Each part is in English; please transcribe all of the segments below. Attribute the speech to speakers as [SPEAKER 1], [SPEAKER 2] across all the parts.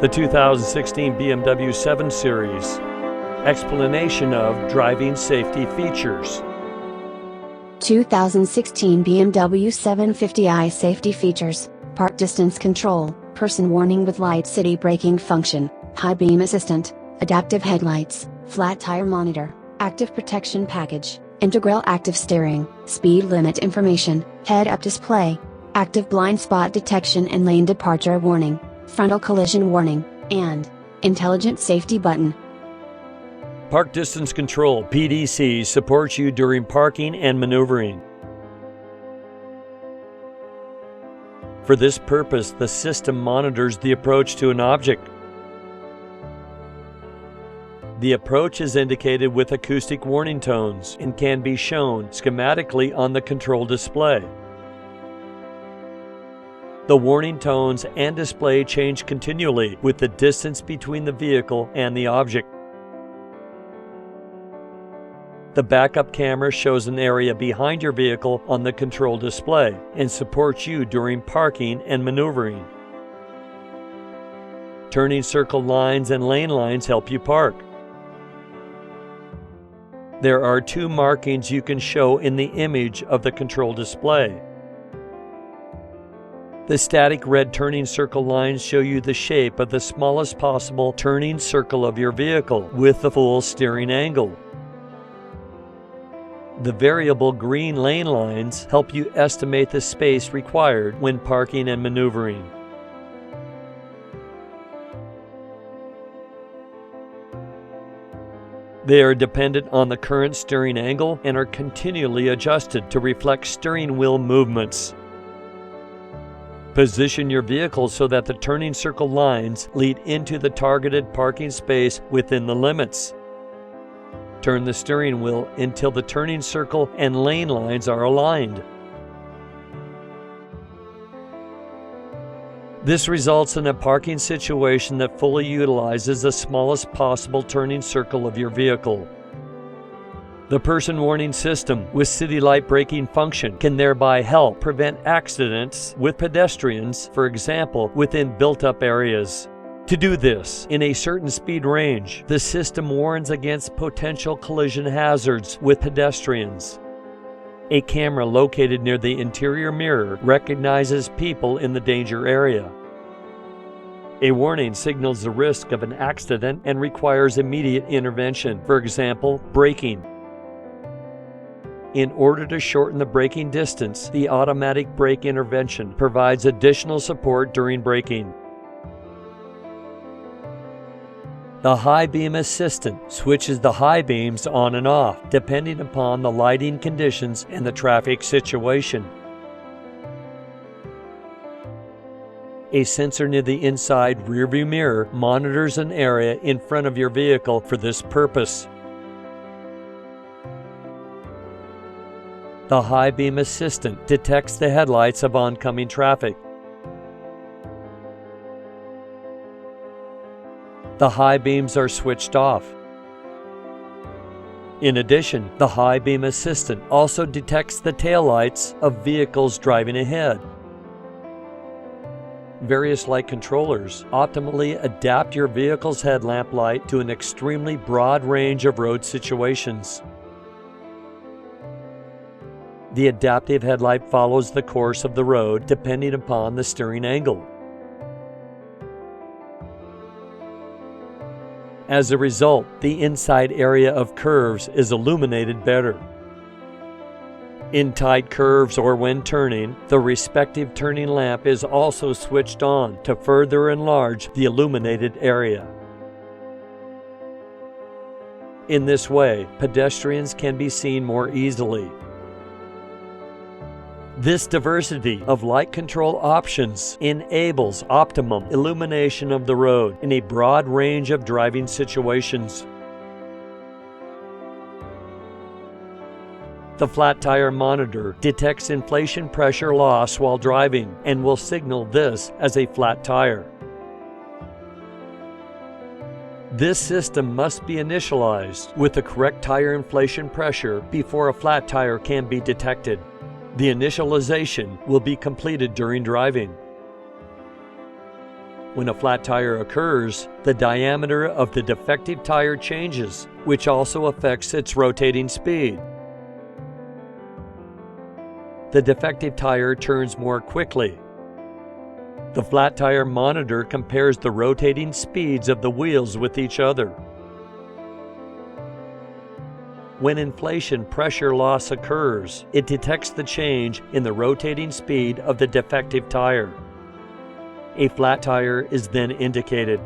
[SPEAKER 1] The 2016 BMW 7 Series. Explanation of driving safety features.
[SPEAKER 2] 2016 BMW 750i safety features: park distance control, person warning with light city braking function, high beam assistant, adaptive headlights, flat tire monitor, active protection package, integral active steering, speed limit information, head-up display, active blind spot detection and lane departure warning, frontal collision warning, and intelligent safety button.
[SPEAKER 1] Park distance control (PDC) supports you during parking and maneuvering. For this purpose, the system monitors the approach to an object. The approach is indicated with acoustic warning tones and can be shown schematically on the control display. The warning tones and display change continually with the distance between the vehicle and the object. The backup camera shows an area behind your vehicle on the control display and supports you during parking and maneuvering. Turning circle lines and lane lines help you park. There are two markings you can show in the image of the control display. The static red turning circle lines show you the shape of the smallest possible turning circle of your vehicle with the full steering angle. The variable green lane lines help you estimate the space required when parking and maneuvering. They are dependent on the current steering angle and are continually adjusted to reflect steering wheel movements. Position your vehicle so that the turning circle lines lead into the targeted parking space within the limits. Turn the steering wheel until the turning circle and lane lines are aligned. This results in a parking situation that fully utilizes the smallest possible turning circle of your vehicle. The person warning system with city light braking function can thereby help prevent accidents with pedestrians, for example, within built-up areas. To do this in a certain speed range, the system warns against potential collision hazards with pedestrians. A camera located near the interior mirror recognizes people in the danger area. A warning signals the risk of an accident and requires immediate intervention, for example, braking. In order to shorten the braking distance, the automatic brake intervention provides additional support during braking. The high beam assistant switches the high beams on and off, depending upon the lighting conditions and the traffic situation. A sensor near the inside rearview mirror monitors an area in front of your vehicle for this purpose. The high beam assistant detects the headlights of oncoming traffic. The high beams are switched off. In addition, the high beam assistant also detects the taillights of vehicles driving ahead. Various light controllers optimally adapt your vehicle's headlamp light to an extremely broad range of road situations. The adaptive headlight follows the course of the road depending upon the steering angle. As a result, the inside area of curves is illuminated better. In tight curves or when turning, the respective turning lamp is also switched on to further enlarge the illuminated area. In this way, pedestrians can be seen more easily. This diversity of light control options enables optimum illumination of the road in a broad range of driving situations. The flat tire monitor detects inflation pressure loss while driving and will signal this as a flat tire. This system must be initialized with the correct tire inflation pressure before a flat tire can be detected. The initialization will be completed during driving. When a flat tire occurs, the diameter of the defective tire changes, which also affects its rotating speed. The defective tire turns more quickly. The flat tire monitor compares the rotating speeds of the wheels with each other. When inflation pressure loss occurs, it detects the change in the rotating speed of the defective tire. A flat tire is then indicated.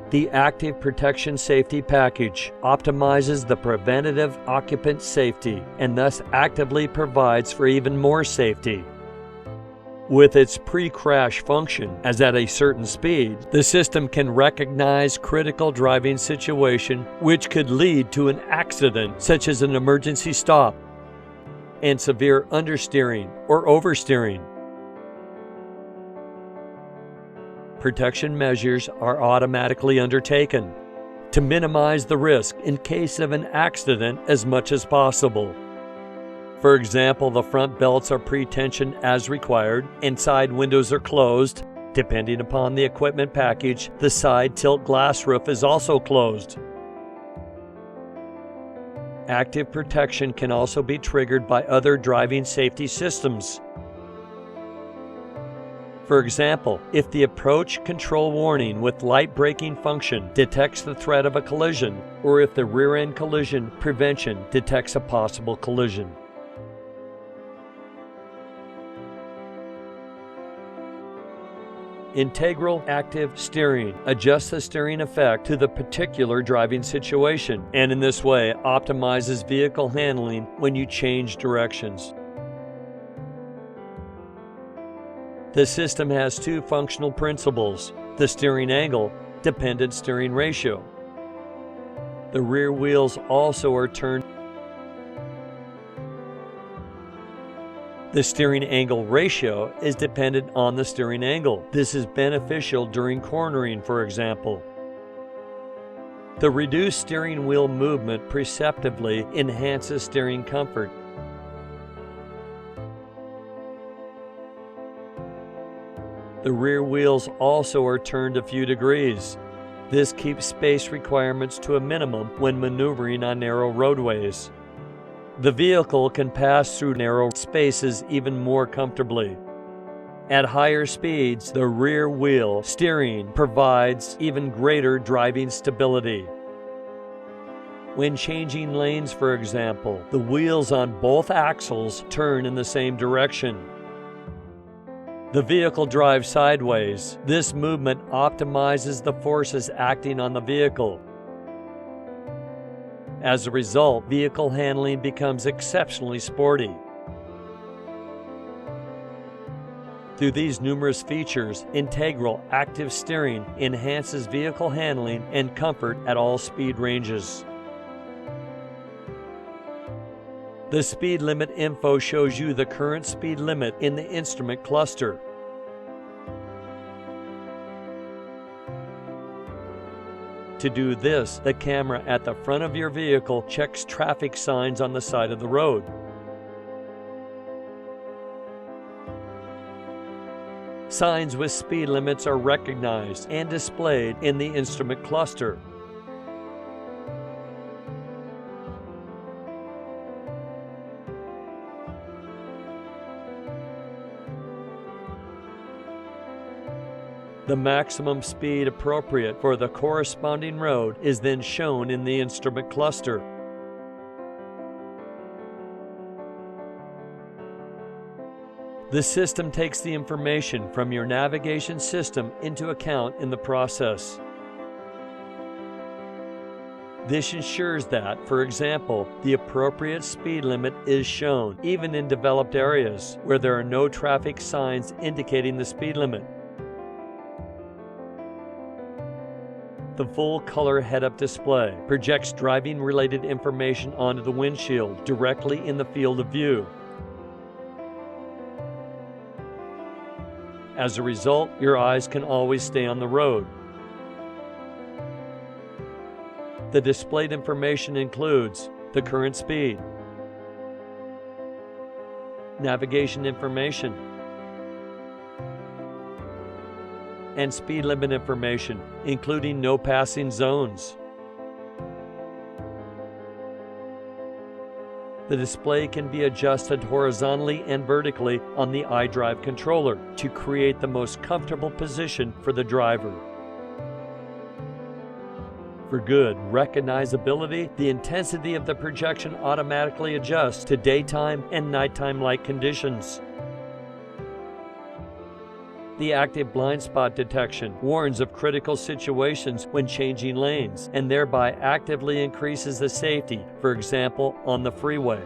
[SPEAKER 1] The Active Protection Safety Package optimizes the preventative occupant safety and thus actively provides for even more safety. With its pre-crash function, as at a certain speed, the system can recognize critical driving situation which could lead to an accident, such as an emergency stop and severe understeering or oversteering. Protection measures are automatically undertaken to minimize the risk in case of an accident as much as possible. For example, the front belts are pre-tensioned as required and side windows are closed. Depending upon the equipment package, the side tilt glass roof is also closed. Active protection can also be triggered by other driving safety systems. For example, if the approach control warning with light braking function detects the threat of a collision, or if the rear-end collision prevention detects a possible collision. Integral active steering adjusts the steering effect to the particular driving situation, and in this way optimizes vehicle handling when you change directions. The system has two functional principles: the steering angle, dependent steering ratio. The rear wheels also are turned. The steering angle ratio is dependent on the steering angle. This is beneficial during cornering, for example. The reduced steering wheel movement perceptibly enhances steering comfort. The rear wheels also are turned a few degrees. This keeps space requirements to a minimum when maneuvering on narrow roadways. The vehicle can pass through narrow spaces even more comfortably. At higher speeds, the rear wheel steering provides even greater driving stability. When changing lanes, for example, the wheels on both axles turn in the same direction. The vehicle drives sideways. This movement optimizes the forces acting on the vehicle. As a result, vehicle handling becomes exceptionally sporty. Through these numerous features, integral active steering enhances vehicle handling and comfort at all speed ranges. The speed limit info shows you the current speed limit in the instrument cluster. To do this, the camera at the front of your vehicle checks traffic signs on the side of the road. Signs with speed limits are recognized and displayed in the instrument cluster. The maximum speed appropriate for the corresponding road is then shown in the instrument cluster. The system takes the information from your navigation system into account in the process. This ensures that, for example, the appropriate speed limit is shown, even in developed areas where there are no traffic signs indicating the speed limit. The full-color head-up display projects driving-related information onto the windshield directly in the field of view. As a result, your eyes can always stay on the road. The displayed information includes the current speed, navigation information, and speed limit information, including no passing zones. The display can be adjusted horizontally and vertically on the iDrive controller to create the most comfortable position for the driver. For good recognizability, the intensity of the projection automatically adjusts to daytime and nighttime light conditions. The active blind spot detection warns of critical situations when changing lanes and thereby actively increases the safety, for example, on the freeway.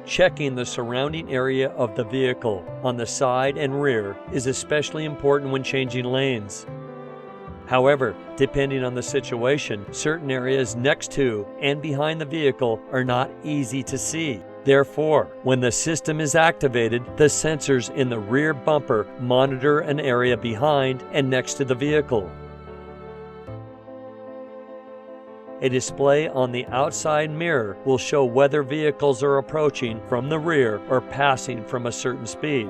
[SPEAKER 1] Checking the surrounding area of the vehicle on the side and rear is especially important when changing lanes. However, depending on the situation, certain areas next to and behind the vehicle are not easy to see. Therefore, when the system is activated, the sensors in the rear bumper monitor an area behind and next to the vehicle. A display on the outside mirror will show whether vehicles are approaching from the rear or passing from a certain speed.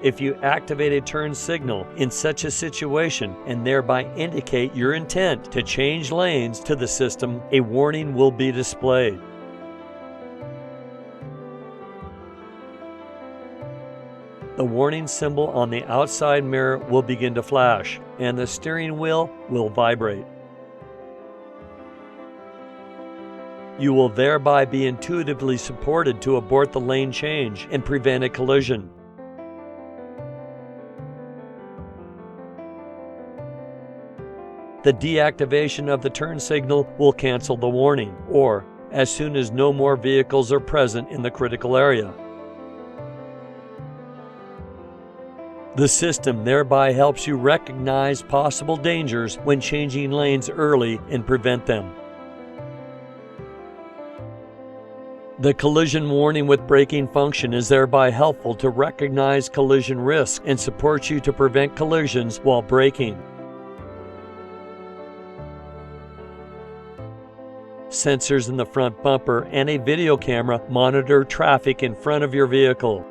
[SPEAKER 1] If you activate a turn signal in such a situation and thereby indicate your intent to change lanes to the system, a warning will be displayed. The warning symbol on the outside mirror will begin to flash, and the steering wheel will vibrate. You will thereby be intuitively supported to abort the lane change and prevent a collision. The deactivation of the turn signal will cancel the warning, or as soon as no more vehicles are present in the critical area. The system thereby helps you recognize possible dangers when changing lanes early and prevent them. The collision warning with braking function is thereby helpful to recognize collision risk and supports you to prevent collisions while braking. Sensors in the front bumper and a video camera monitor traffic in front of your vehicle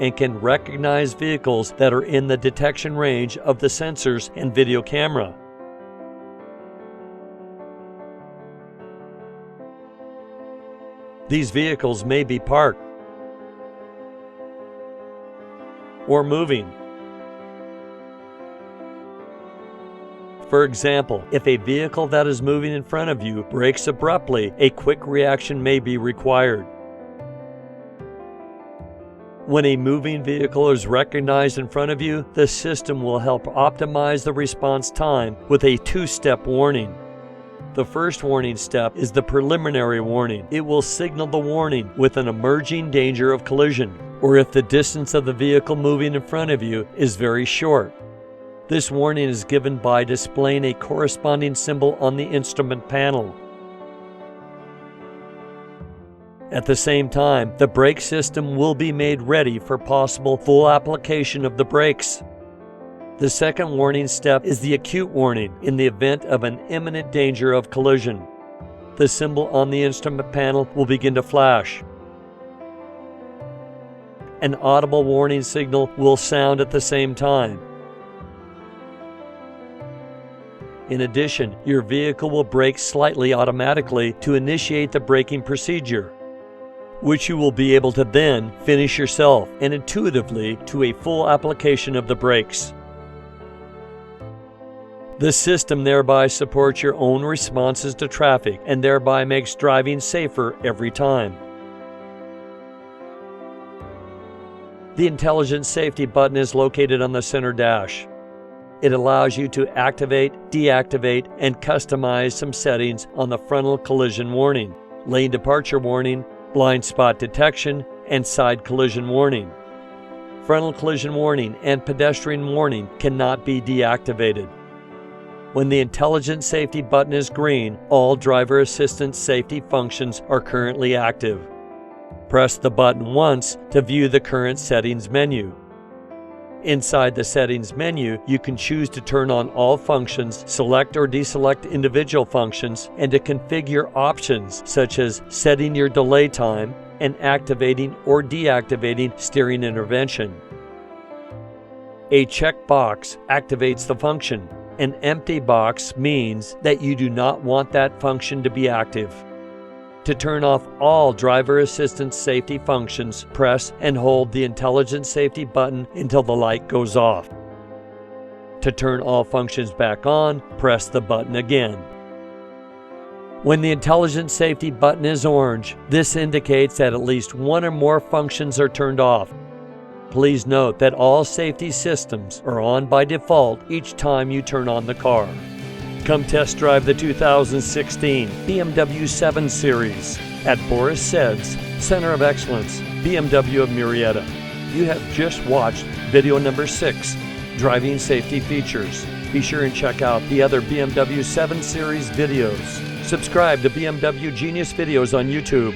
[SPEAKER 1] and can recognize vehicles that are in the detection range of the sensors and video camera. These vehicles may be parked or moving. For example, if a vehicle that is moving in front of you brakes abruptly, a quick reaction may be required. When a moving vehicle is recognized in front of you, the system will help optimize the response time with a two-step warning. The first warning step is the preliminary warning. It will signal the warning with an emerging danger of collision, or if the distance of the vehicle moving in front of you is very short. This warning is given by displaying a corresponding symbol on the instrument panel. At the same time, the brake system will be made ready for possible full application of the brakes. The second warning step is the acute warning in the event of an imminent danger of collision. The symbol on the instrument panel will begin to flash. An audible warning signal will sound at the same time. In addition, your vehicle will brake slightly automatically to initiate the braking procedure, which you will be able to then finish yourself and intuitively to a full application of the brakes. The system thereby supports your own responses to traffic and thereby makes driving safer every time. The intelligent safety button is located on the center dash. It allows you to activate, deactivate, and customize some settings on the frontal collision warning, lane departure warning, blind spot detection, and side collision warning. Frontal collision warning and pedestrian warning cannot be deactivated. When the intelligent safety button is green, all driver assistance safety functions are currently active. Press the button once to view the current settings menu. Inside the settings menu, you can choose to turn on all functions, select or deselect individual functions, and to configure options such as setting your delay time and activating or deactivating steering intervention. A checkbox activates the function. An empty box means that you do not want that function to be active. To turn off all driver assistance safety functions, press and hold the intelligent safety button until the light goes off. To turn all functions back on, press the button again. When the intelligent safety button is orange, this indicates that at least one or more functions are turned off. Please note that all safety systems are on by default each time you turn on the car. Come test drive the 2016 BMW 7 Series at Boris Said's Center of Excellence, BMW of Murrieta. You have just watched video number 6, Driving Safety Features. Be sure and check out the other BMW 7 Series videos. Subscribe to BMW Genius Videos on YouTube.